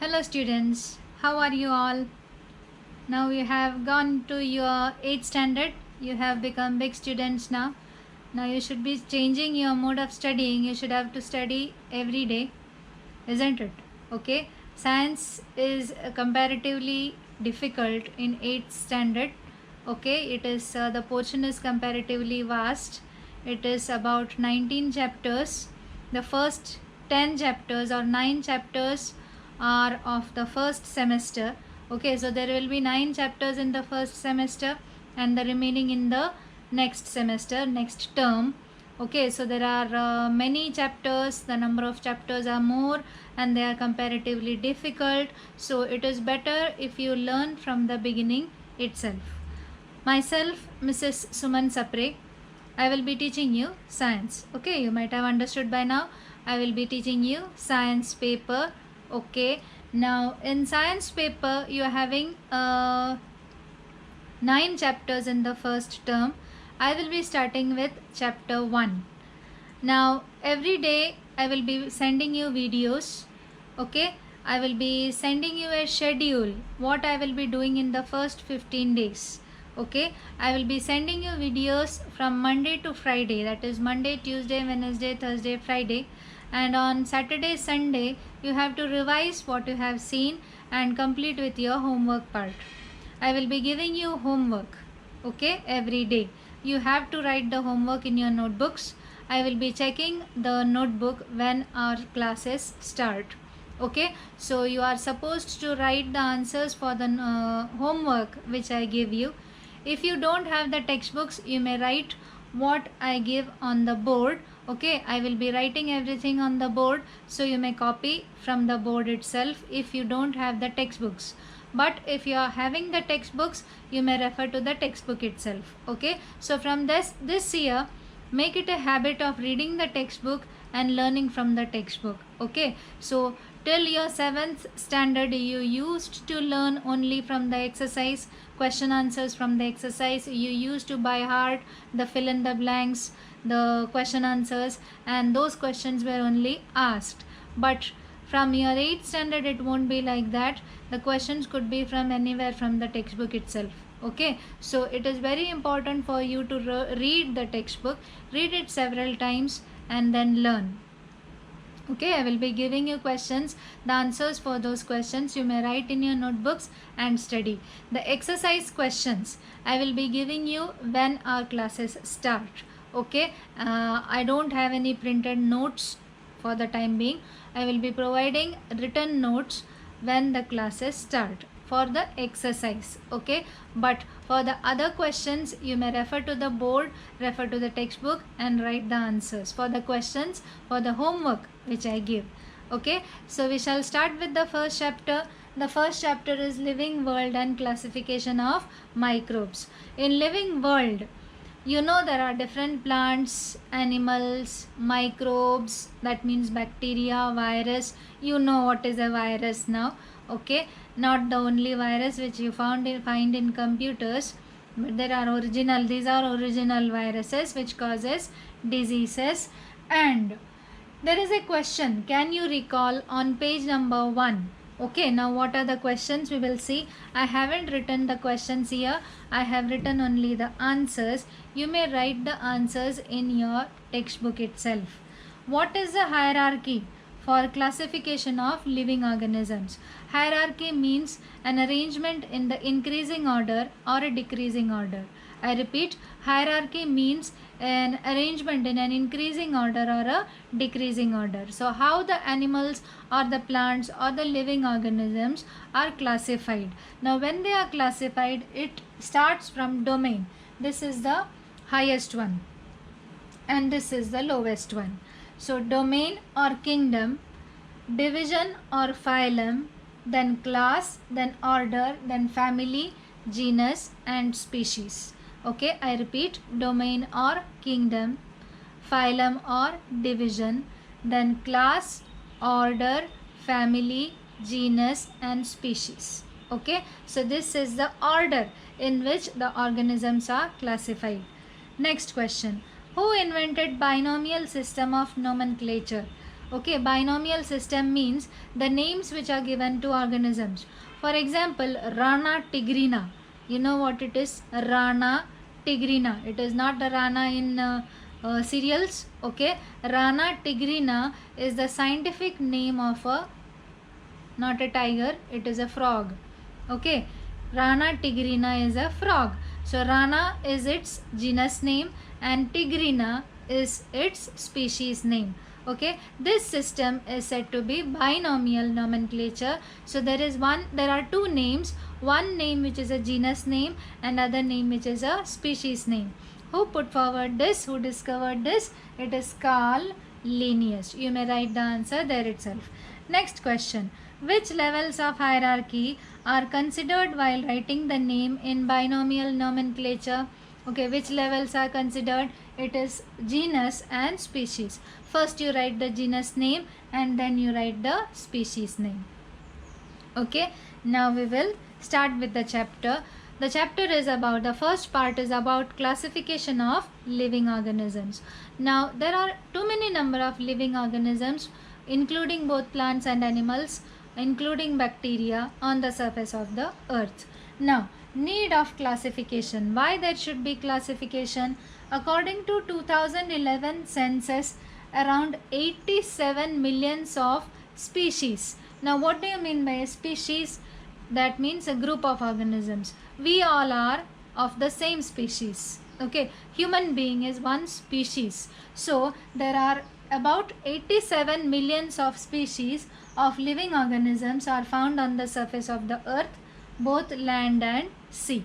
Hello students, how are you all? Now you have gone to your 8th standard. You have become big students now. Now you should be changing your mode of studying. You should have to study every day, isn't it? Okay. Science is comparatively difficult in 8th standard. Okay, it is the portion is comparatively vast. It is about 19 chapters. The first 10 chapters or 9 chapters are of the first semester. Okay, so there will be 9 chapters in the first semester and the remaining in the next semester, next term. Okay, so there are many chapters, the number of chapters are more and they are comparatively difficult. So it is better if you learn from the beginning itself. Myself, Mrs. Suman Sapre, I will be teaching you science. Okay, you might have understood by now. I will be teaching you science paper. Okay, now in science paper you are having 9 chapters in the first term. I will be starting with chapter 1. Now every day I will be sending you videos. Okay, I will be sending you a schedule what I will be doing in the first 15 days. Okay, I will be sending you videos from Monday to Friday, that is Monday, Tuesday, Wednesday, Thursday, Friday, and on Saturday, Sunday you have to revise what you have seen and complete with your homework part. I will be giving you homework, okay, every day. You have to write the homework in your notebooks. I will be checking the notebook when our classes start. Okay, so you are supposed to write the answers for the homework which I give you. If you don't have the textbooks, you may write what I give on the board. Okay, I will be writing everything on the board, so you may copy from the board itself if you don't have the textbooks. But if you are having the textbooks, you may refer to the textbook itself. Okay, so from this year, make it a habit of reading the textbook and learning from the textbook. Okay, so till your 7th standard you used to learn only from the exercise, question answers from the exercise. You used to by heart the fill in the blanks, the question answers, and those questions were only asked. But from your 8th standard it won't be like that. The questions could be from anywhere from the textbook itself. Okay, so it is very important for you to read the textbook, read it several times and then learn. Okay, I will be giving you questions. The answers for those questions you may write in your notebooks and study. The exercise questions I will be giving you when our classes start. Okay, I don't have any printed notes for the time being. I will be providing written notes when the classes start for the exercise. Okay, but for the other questions you may refer to the board, refer to the textbook and write the answers for the questions for the homework which I give. Okay, so we shall start with the first chapter. The first chapter is living world and classification of microbes. In living world, you know there are different plants, animals, microbes, that means bacteria, virus. You know what is a virus now. Okay, not the only virus which you find in computers, but there are these are original viruses which causes diseases. And there is a question, can you recall, on page number 1. Okay, now what are the questions we will see. I haven't written the questions here, I have written only the answers. You may write the answers in your textbook itself. What is the hierarchy for classification of living organisms? Hierarchy means an arrangement in the increasing order or a decreasing order. I repeat, hierarchy means an arrangement in an increasing order or a decreasing order. So how the animals or the plants or the living organisms are classified. Now when they are classified, it starts from domain. This is the highest one and this is the lowest one. So domain or kingdom, division or phylum, then class, then order, then family, genus and species. Okay, I repeat, domain or kingdom, phylum or division, then class, order, family, genus and species. Okay, so this is the order in which the organisms are classified. Next question, who invented binomial system of nomenclature? Okay, binomial system means the names which are given to organisms. For example, Rana tigrina. You know what it is? Rana tigrina. It is not the Rana in cereals. Okay, Rana tigrina is the scientific name of a, not a tiger, it is a frog. Okay, Rana tigrina is a frog. So Rana is its genus name and tigrina is its species name. Okay, this system is said to be binomial nomenclature. So there are two names, one name which is a genus name and other name which is a species name. Who put forward this? Who discovered this? It is Carl Linnaeus. You may write the answer there itself. Next question. Which levels of hierarchy are considered while writing the name in binomial nomenclature? Okay, which levels are considered? It is genus and species. First you write the genus name and then you write the species name. Okay, now we will start with the chapter. The chapter is about, the first part is about classification of living organisms. Now there are too many number of living organisms, including both plants and animals, including bacteria on the surface of the earth. Now, need of classification. Why there should be classification? According to 2011 census, around 87 millions of species. Now, what do you mean by a species? That means a group of organisms. We all are of the same species. Okay, human being is one species. So, there are about 87 millions of species of living organisms are found on the surface of the earth, both land and sea.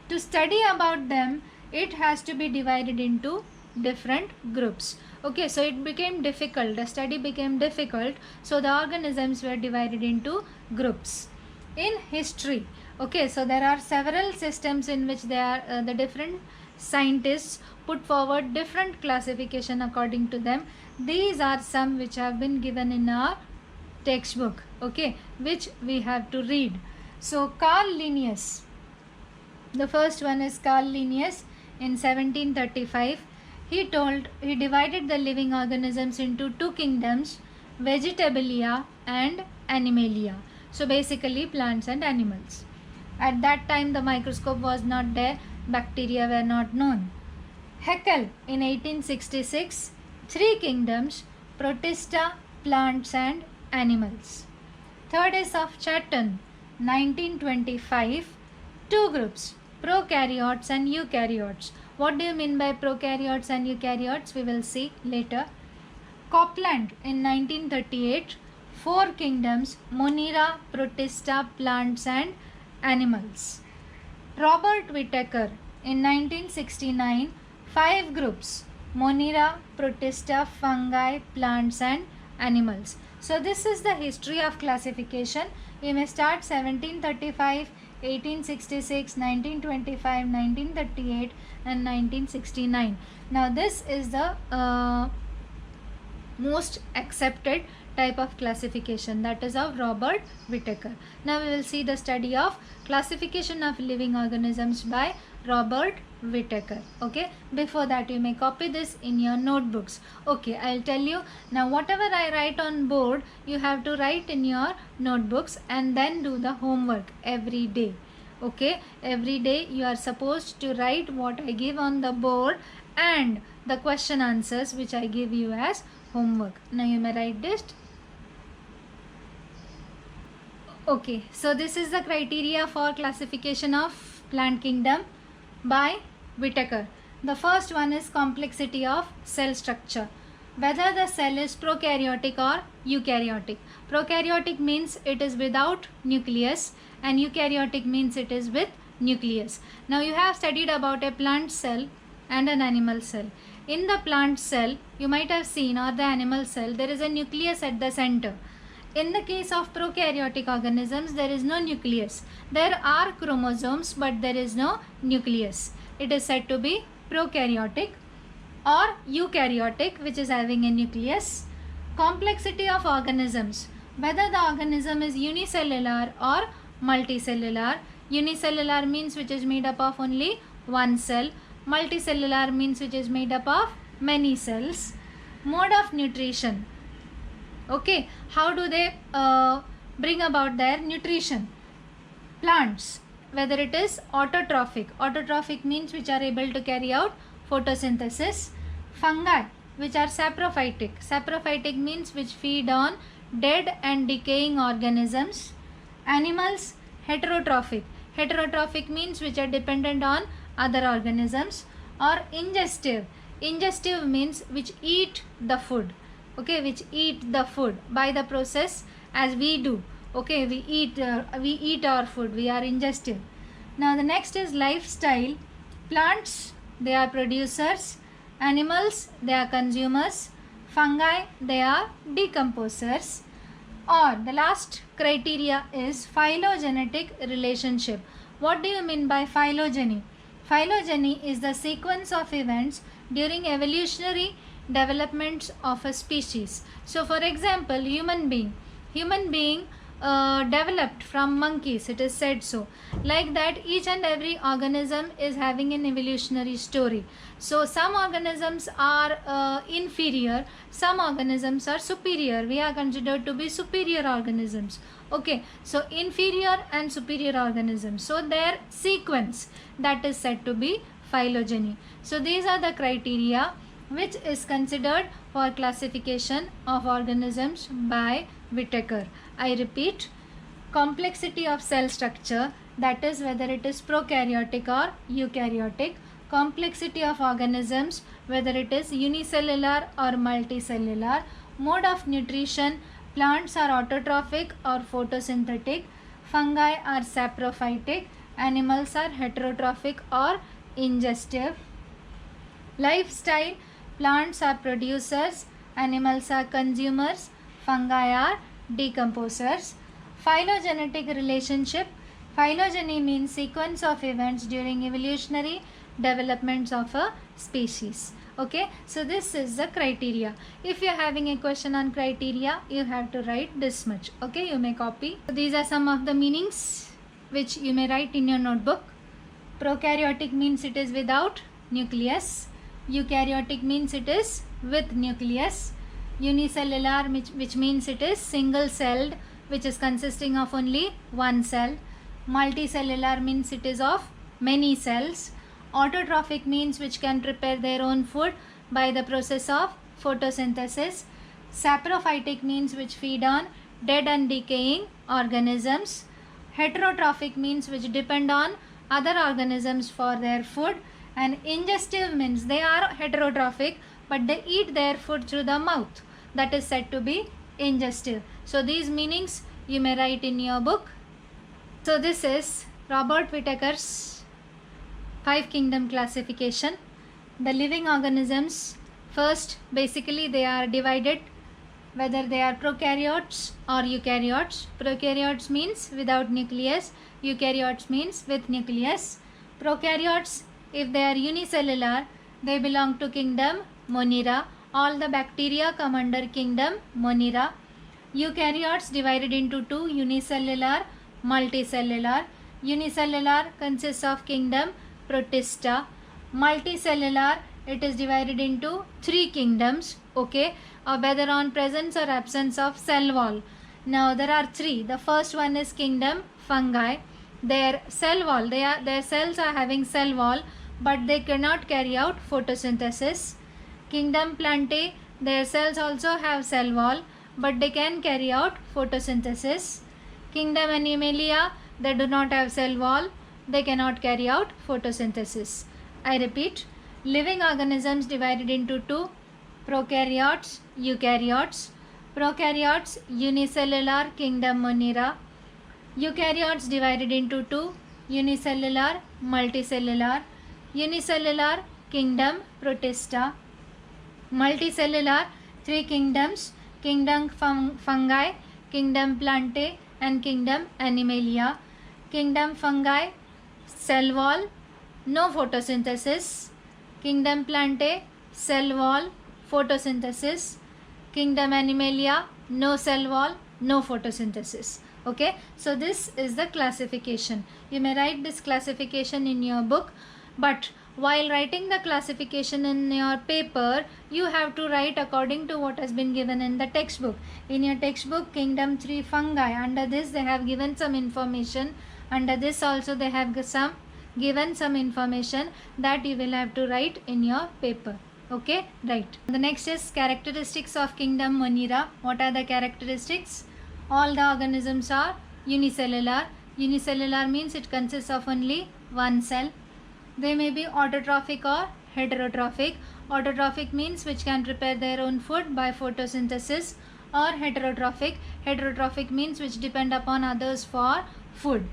To study about them, it has to be divided into different groups. Okay, so it became difficult, the study became difficult, so the organisms were divided into groups. In history, okay, so there are several systems in which they are the different scientists put forward different classification according to them. These are some which have been given in our textbook, okay, which we have to read. So Carl Linnaeus, the first one is Carl Linnaeus in 1735. He divided the living organisms into two kingdoms, Vegetabilia and Animalia. So basically plants and animals. At that time the microscope was not there, bacteria were not known. Haeckel in 1866, three kingdoms, Protista, plants and animals. Third is of Chatton, 1925, two groups, prokaryotes and eukaryotes. What do you mean by prokaryotes and eukaryotes? We will see later. Copland in 1938, four kingdoms, Monera, Protista, plants and animals. Robert Whittaker in 1969, five groups, Monera, Protista, fungi, plants and animals. So this is the history of classification. We may start 1735, 1866, 1925, 1938 and 1969. Now this is the most accepted type of classification, that is of Robert Whittaker. Now we will see the study of classification of living organisms by Robert Whittaker. Okay, before that you may copy this in your notebooks. Okay, I'll tell you now, whatever I write on board you have to write in your notebooks and then do the homework every day. Okay, every day you are supposed to write what I give on the board and the question answers which I give you as homework. Now you may write this. Okay, so this is the criteria for classification of plant kingdom by Whittaker. The first one is complexity of cell structure. Whether the cell is prokaryotic or eukaryotic. Prokaryotic means it is without nucleus and eukaryotic means it is with nucleus. Now you have studied about a plant cell and an animal cell. In the plant cell, you might have seen, or the animal cell, there is a nucleus at the center. In the case of prokaryotic organisms, there is no nucleus. There are chromosomes, but there is no nucleus. It is said to be prokaryotic. Or eukaryotic, which is having a nucleus. Complexity of organisms. Whether the organism is unicellular or multicellular. Unicellular means which is made up of only one cell. Multicellular means which is made up of many cells. Mode of nutrition. Okay, how do they bring about their nutrition? Plants, whether it is autotrophic means which are able to carry out photosynthesis. Fungi, which are saprophytic means which feed on dead and decaying organisms. Animals, heterotrophic means which are dependent on other organisms. Or ingestive means which eat the food, okay, which eat the food by the process as we do. Okay, we eat our food, we are ingestive. Now the next is lifestyle. Plants, they are producers. Animals, they are consumers. Fungi, they are decomposers. Or the last criteria is phylogenetic relationship. What do you mean by phylogeny? Phylogeny is the sequence of events during evolutionary developments of a species. So for example, human being developed from monkeys, it is said so. Like that, each and every organism is having an evolutionary story. So some organisms are inferior, some organisms are superior. We are considered to be superior organisms. Okay, so inferior and superior organisms, so their sequence, that is said to be phylogeny. So these are the criteria which is considered for classification of organisms by Whittaker. I repeat, complexity of cell structure, that is whether it is prokaryotic or eukaryotic. Complexity of organisms, whether it is unicellular or multicellular. Mode of nutrition, plants are autotrophic or photosynthetic. Fungi are saprophytic. Animals are heterotrophic or ingestive. Lifestyle, plants are producers, animals are consumers, fungi are decomposers. Phylogenetic relationship, phylogeny means sequence of events during evolutionary developments of a species. Okay, so this is the criteria. If you are having a question on criteria, you have to write this much. Okay, you may copy. So these are some of the meanings which you may write in your notebook. Prokaryotic means it is without nucleus. Eukaryotic means it is with nucleus. Unicellular, which means it is single celled, which is consisting of only one cell. Multicellular means it is of many cells. Autotrophic means which can prepare their own food by the process of photosynthesis. Saprophytic means which feed on dead and decaying organisms. Heterotrophic means which depend on other organisms for their food. And ingestive means they are heterotrophic but they eat their food through the mouth, that is said to be ingestive. So these meanings you may write in your book. So this is Robert Whittaker's 5 kingdom classification. The living organisms, first basically they are divided whether they are prokaryotes or eukaryotes. Prokaryotes means without nucleus, eukaryotes means with nucleus. Prokaryotes, if they are unicellular, they belong to kingdom Monera. All the bacteria come under kingdom Monera. Eukaryotes divided into 2, unicellular, multicellular. Unicellular consists of kingdom Protista. Multicellular, it is divided into 3 kingdoms, okay, whether on presence or absence of cell wall. Now there are 3. The first one is kingdom Fungi. Their cell wall, their cells are having cell wall, but they cannot carry out photosynthesis. Kingdom Plantae, their cells also have cell wall, but they can carry out photosynthesis. Kingdom Animalia, they do not have cell wall, they cannot carry out photosynthesis. I repeat, living organisms divided into 2, prokaryotes, eukaryotes. Prokaryotes, unicellular, kingdom Monera. Eukaryotes divided into 2, unicellular, multicellular. Unicellular, kingdom Protista. Multicellular, 3 kingdoms, kingdom Fungi, kingdom Plantae and kingdom Animalia. Kingdom Fungi, cell wall, no photosynthesis. Kingdom Plantae, cell wall, photosynthesis. Kingdom Animalia, no cell wall, no photosynthesis. Okay, so this is the classification. You may write this classification in your book, but while writing the classification in your paper, you have to write according to what has been given in the textbook. In your textbook, Kingdom 3 fungi, under this they have given some information. Under this also they have given some information that you will have to write in your paper. Okay, right. The next is characteristics of Kingdom Monera. What are the characteristics? All the organisms are unicellular. Unicellular means it consists of only one cell. They may be autotrophic or heterotrophic. Autotrophic means which can prepare their own food by photosynthesis, or heterotrophic. Heterotrophic means which depend upon others for food.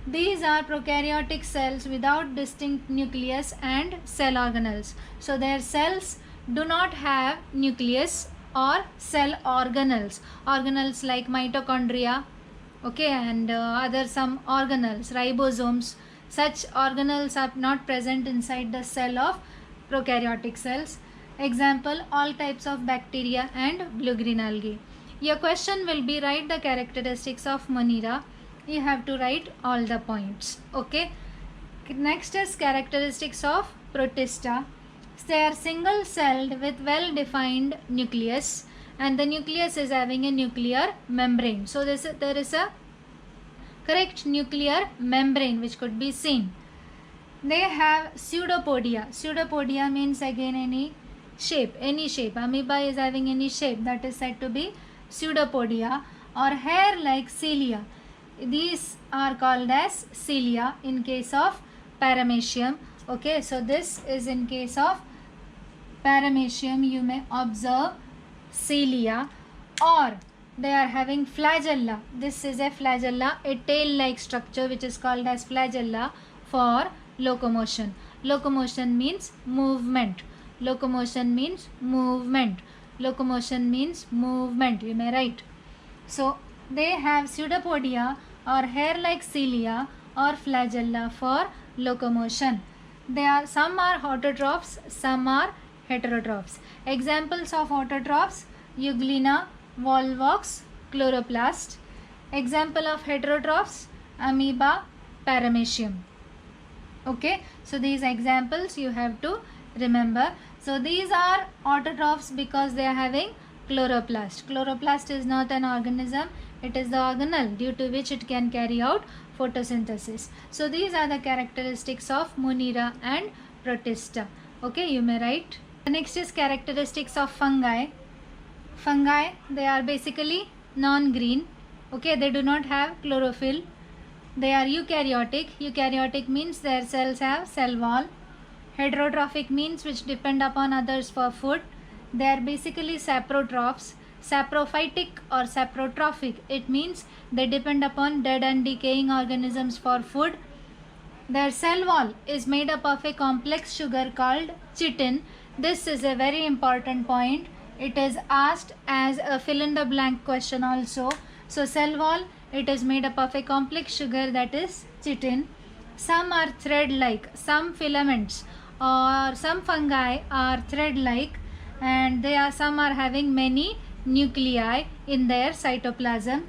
These are prokaryotic cells without distinct nucleus and cell organelles. So their cells do not have nucleus or cell organelles. Organelles like mitochondria, okay, and other some organelles, ribosomes. Such organelles are not present inside the cell of prokaryotic cells. Example, all types of bacteria and blue-green algae. Your question will be write the characteristics of Monera. You have to write all the points. Okay. Next is characteristics of Protista. They are single-celled with well-defined nucleus, and the nucleus is having a nuclear membrane. So there is a correct nuclear membrane which could be seen. They have pseudopodia. Pseudopodia means again any shape. Amoeba is having any shape, that is said to be pseudopodia, or hair-like cilia. These are called as cilia in case of Paramecium. Okay, so this is in case of Paramecium. You may observe cilia, or they are having flagella. This is a flagella, a tail-like structure which is called as flagella for locomotion. Locomotion means movement. Locomotion means movement. Locomotion means movement. You may write. So they have pseudopodia or hair-like cilia or flagella for locomotion. Some are autotrophs, some are heterotrophs. Examples of autotrophs: Euglena, Volvox, Chloroplast. Example of heterotrophs: Amoeba, Paramecium. Okay, so these examples you have to remember. So these are autotrophs because they are having chloroplast. Chloroplast is not an organism, it is the organelle due to which it can carry out photosynthesis. So these are the characteristics of Monera and Protista. Okay, you may write. The next is characteristics of fungi. Fungi, they are basically non-green. Okay, they do not have chlorophyll. They are eukaryotic. Eukaryotic means their cells have cell wall. Heterotrophic means which depend upon others for food. They are basically saprotrophs. Saprophytic or saprotrophic, it means they depend upon dead and decaying organisms for food. Their cell wall is made up of a complex sugar called chitin. This is a very important point. It is asked as a fill in the blank question also. So cell wall, it is made up of a complex sugar, that is chitin. Some are thread-like, some filaments or some fungi are thread-like, and some are having many nuclei in their cytoplasm.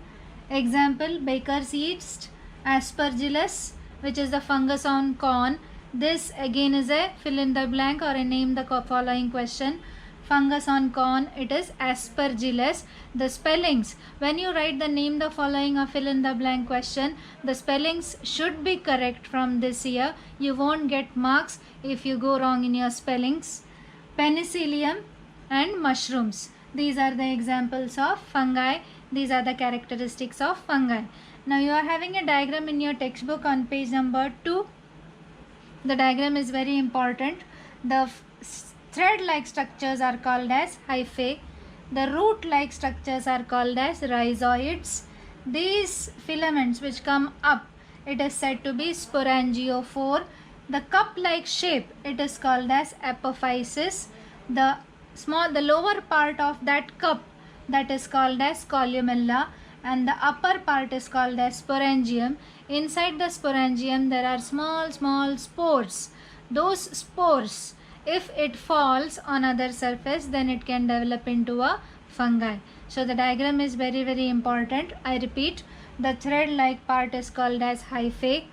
Example, baker's yeast, aspergillus, which is the fungus on corn. This again is a fill in the blank or a name the following question. Fungus on corn, it is aspergillus. The spellings, when you write the name the following or fill in the blank question, the spellings should be correct from this year. You won't get marks if you go wrong in your spellings. Penicillium and mushrooms. These are the examples of fungi. These are the characteristics of fungi. Now you are having a diagram in your textbook on page number 2. The diagram is very important. The thread-like structures are called as hyphae. The root-like structures are called as rhizoids. These filaments which come up, it is said to be sporangiophore. The cup-like shape, it is called as apophysis. The lower part of that cup, that is called as columella, and the upper part is called as sporangium. Inside the sporangium there are small spores. Those spores, if it falls on other surface, then it can develop into a fungi. So the diagram is very important. I repeat, the thread-like part is called as hyphae.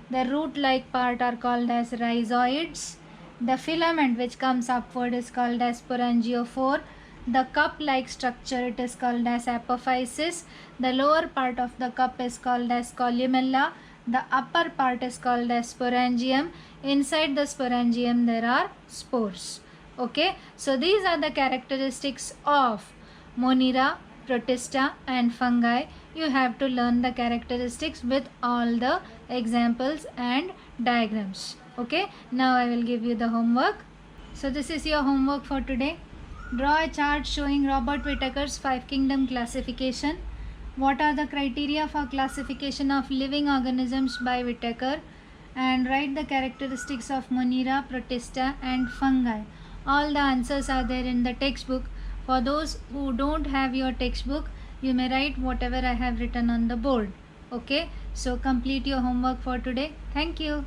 The root-like part are called as rhizoids, The filament which comes upward is called as sporangiophore. The cup-like structure, it is called as apophysis. The lower part of the cup is called as columella. The upper part is called as sporangium. Inside the sporangium there are spores. Okay, so these are the characteristics of Monera, Protista and fungi. You have to learn the characteristics with all the examples and diagrams. Okay, now I will give you the homework. So this is your homework for today. Draw a chart showing Robert Whittaker's 5-kingdom classification. What are the criteria for classification of living organisms by Whittaker? And write the characteristics of Monera, Protista and fungi. All the answers are there in the textbook. For those who don't have your textbook, you may write whatever I have written on the board. Okay, so complete your homework for today. Thank you.